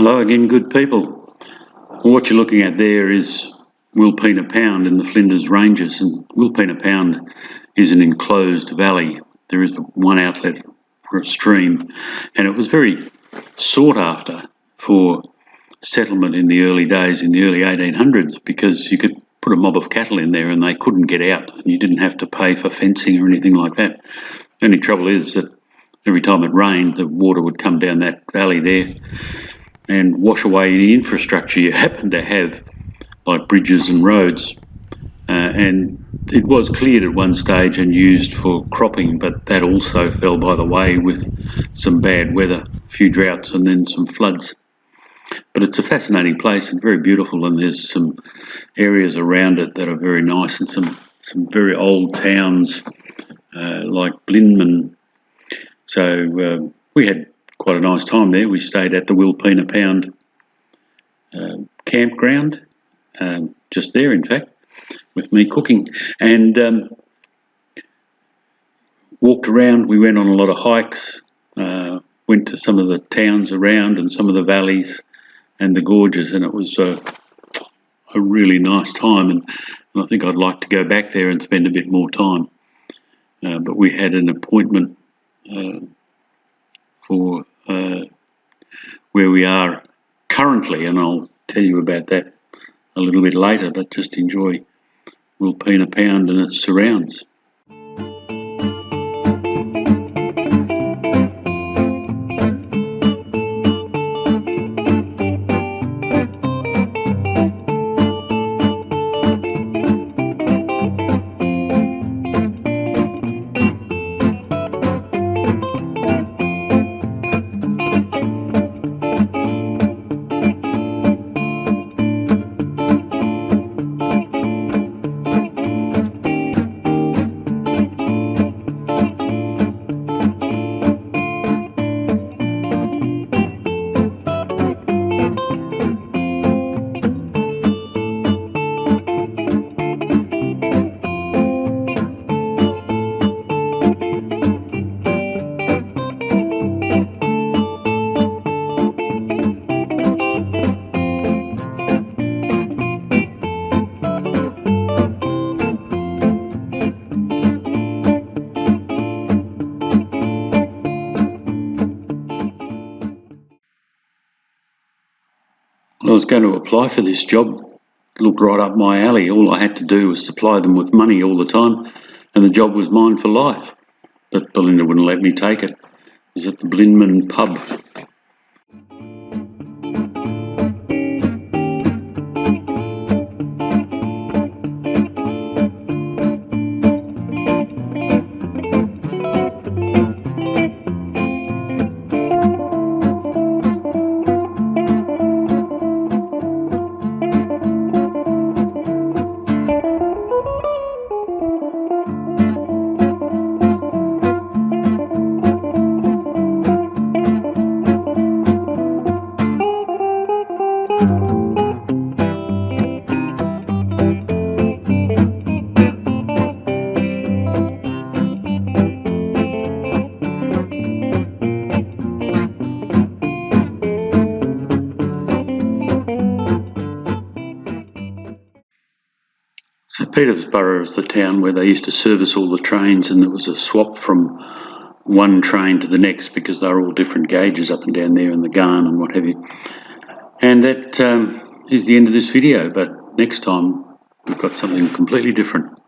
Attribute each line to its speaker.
Speaker 1: Hello again, good people. What you're looking at there is Wilpena Pound in the Flinders Ranges, and Wilpena Pound is an enclosed valley. There is one outlet for a stream, and it was very sought after for settlement in the early days, in the early 1800s, because you could put a mob of cattle in there and they couldn't get out, and you didn't have to pay for fencing or anything like that. The only trouble is that every time it rained, the water would come down that valley there and wash away any infrastructure you happen to have, like bridges and roads. And it was cleared at one stage and used for cropping, but that also fell by the way with some bad weather, a few droughts and then some floods. But it's a fascinating place and very beautiful, and there's some areas around it that are very nice, and some very old towns like Blindman. So we had quite a nice time there. We stayed at the Wilpena Pound campground, just there in fact, with me cooking, and walked around. We went on a lot of hikes, went to some of the towns around and some of the valleys and the gorges, and it was a really nice time, and I think I'd like to go back there and spend a bit more time. But we had an appointment for where we are currently, and I'll tell you about that a little bit later, but just enjoy Wilpena Pound and its surrounds. I was going to apply for this job. It looked right up my alley. All I had to do was supply them with money all the time, and the job was mine for life. But Belinda wouldn't let me take it. It was at the Blindman pub. So Peterborough is the town where they used to service all the trains, and there was a swap from one train to the next because they were all different gauges up and down there in the Garn and what have you. And that is the end of this video, but next time we've got something completely different.